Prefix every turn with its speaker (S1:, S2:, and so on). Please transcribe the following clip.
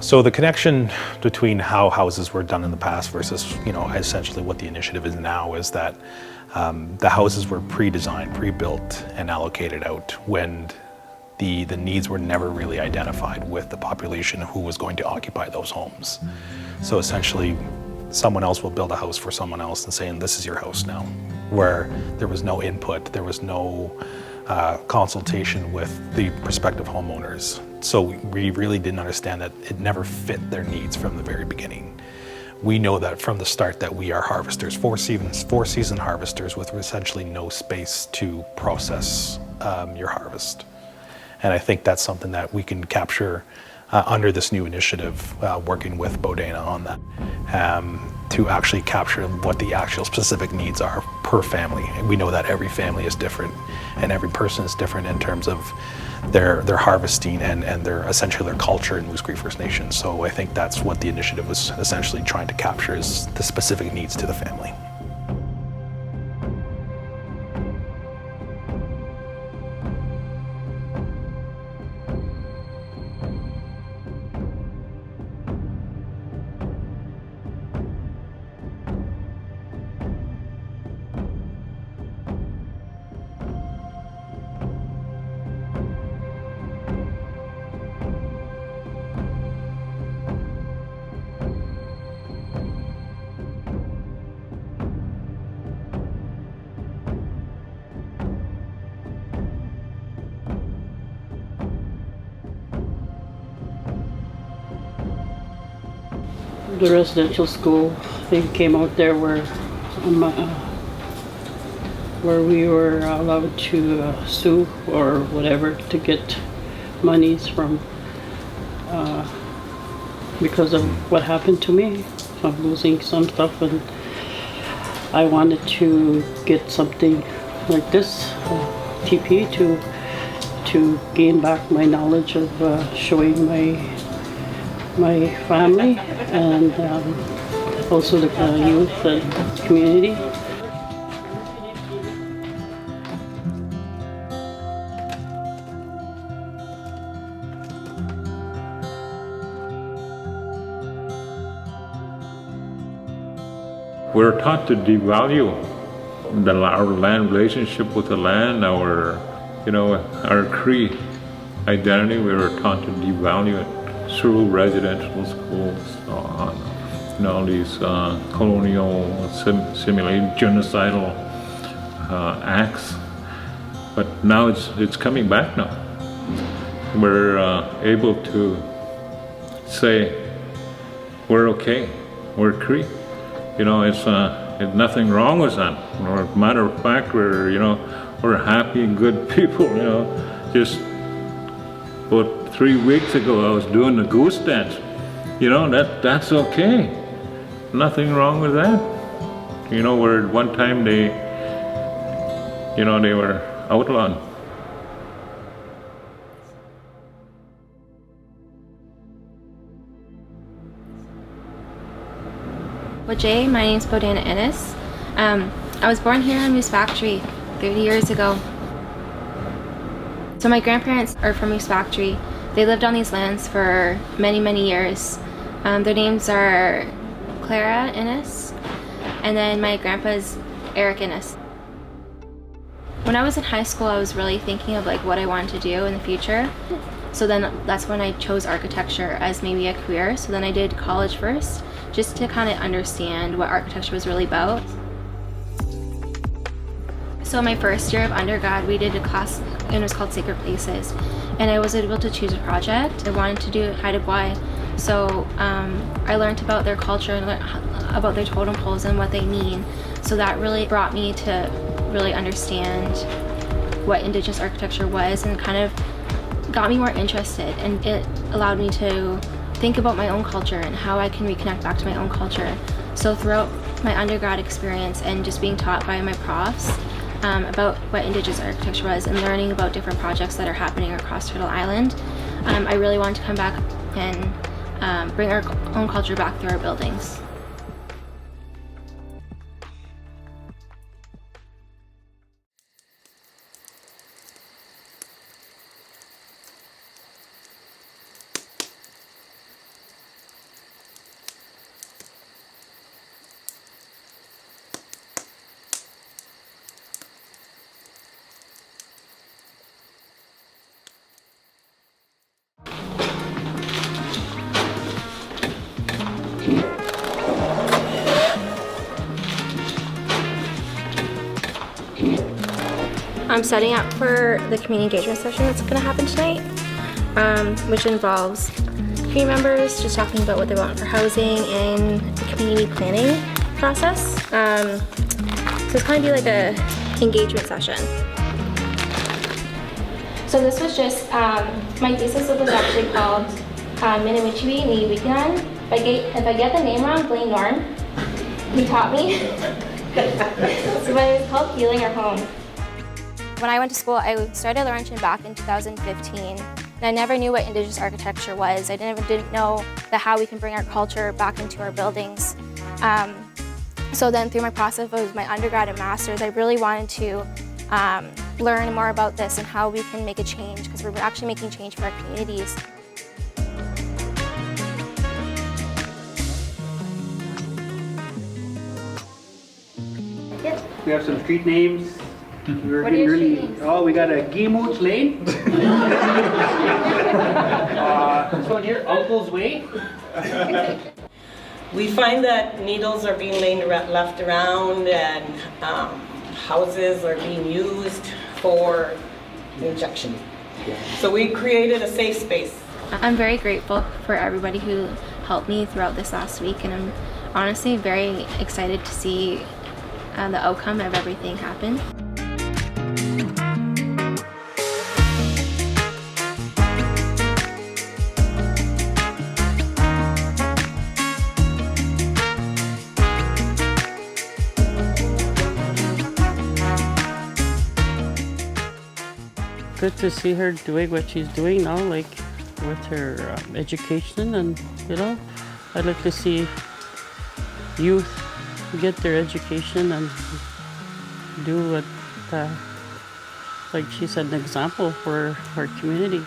S1: So the connection between how houses were done in the past versus, essentially what the initiative is now is that the houses were pre-designed, pre-built, and allocated out when the needs were never really identified with the population who was going to occupy those homes. So essentially, someone else will build a house for someone else and saying, this is your house now, where there was no input, there was no consultation with the prospective homeowners. So we really didn't understand that it never fit their needs from the very beginning. We know that from the start that we are harvesters, four season harvesters with essentially no space to process your harvest. And I think that's something that we can capture under this new initiative, working with Bodena on that, to actually capture what the actual specific needs are per family. And we know that every family is different and every person is different in terms of their harvesting and their essentially their culture in Moose Cree First Nation. So I think that's what the initiative was essentially trying to capture, is the specific needs to the family.
S2: The residential school, they came out there where we were allowed to sue or whatever to get monies from because of what happened to me, of losing some stuff, and I wanted to get something like this TP to gain back my knowledge of showing my family and also the youth and community.
S3: We're taught to devalue our land relationship with the land, our Cree identity. We were taught to devalue it through residential schools, all these colonial, simulated genocidal acts. But now it's coming back now. We're able to say we're okay, we're Cree. It's nothing wrong with that. Or matter of fact, we're happy, good people. Just about 3 weeks ago, I was doing the goose dance. That's okay. Nothing wrong with that. Where at one time they were outlawed.
S4: Well, Jay, my name's Bodena Ennis. I was born here in Moose Factory 30 years ago. So my grandparents are from Moose Factory. They lived on these lands for many, many years. Their names are Clara Ennis, and then my grandpa's Eric Ennis. When I was in high school, I was really thinking of what I wanted to do in the future. So then that's when I chose architecture as maybe a career. So then I did college first, just to kind of understand what architecture was really about. So my first year of undergrad, we did a class, and it was called Sacred Places. And I was able to choose a project. I wanted to do Haida Gwaii. So I learned about their culture and about their totem poles and what they mean. So that really brought me to really understand what Indigenous architecture was, and kind of got me more interested, and it allowed me to think about my own culture and how I can reconnect back to my own culture. So throughout my undergrad experience and just being taught by my profs about what Indigenous architecture was and learning about different projects that are happening across Turtle Island, I really wanted to come back and bring our own culture back through our buildings. I'm setting up for the community engagement session that's going to happen tonight, which involves community members just talking about what they want for housing and the community planning process. So it's going to be like a engagement session. So this was just, my thesis was actually called Minamichibi ni Wikinan. If I get the name wrong, blame Norm. He taught me. So but it was called Healing Our Home. When I went to school, I started Laurentian back in 2015. And I never knew what Indigenous architecture was. I didn't know how we can bring our culture back into our buildings. So then through my process of my undergrad and master's, I really wanted to learn more about this and how we can make a change, because we're actually making change for our communities.
S5: We have some street names. We're
S4: What are your
S5: really,
S4: street names?
S5: oh, we got a Geemoot Lane. This one here, Uncle's Way.
S6: We find that needles are being left around, and houses are being used for injection. So we created a safe space.
S4: I'm very grateful for everybody who helped me throughout this last week, and I'm honestly very excited to see the outcome of everything happen.
S2: Good to see her doing what she's doing now, like with her education, and I'd like to see youth get their education and do what, like she said, an example for our community.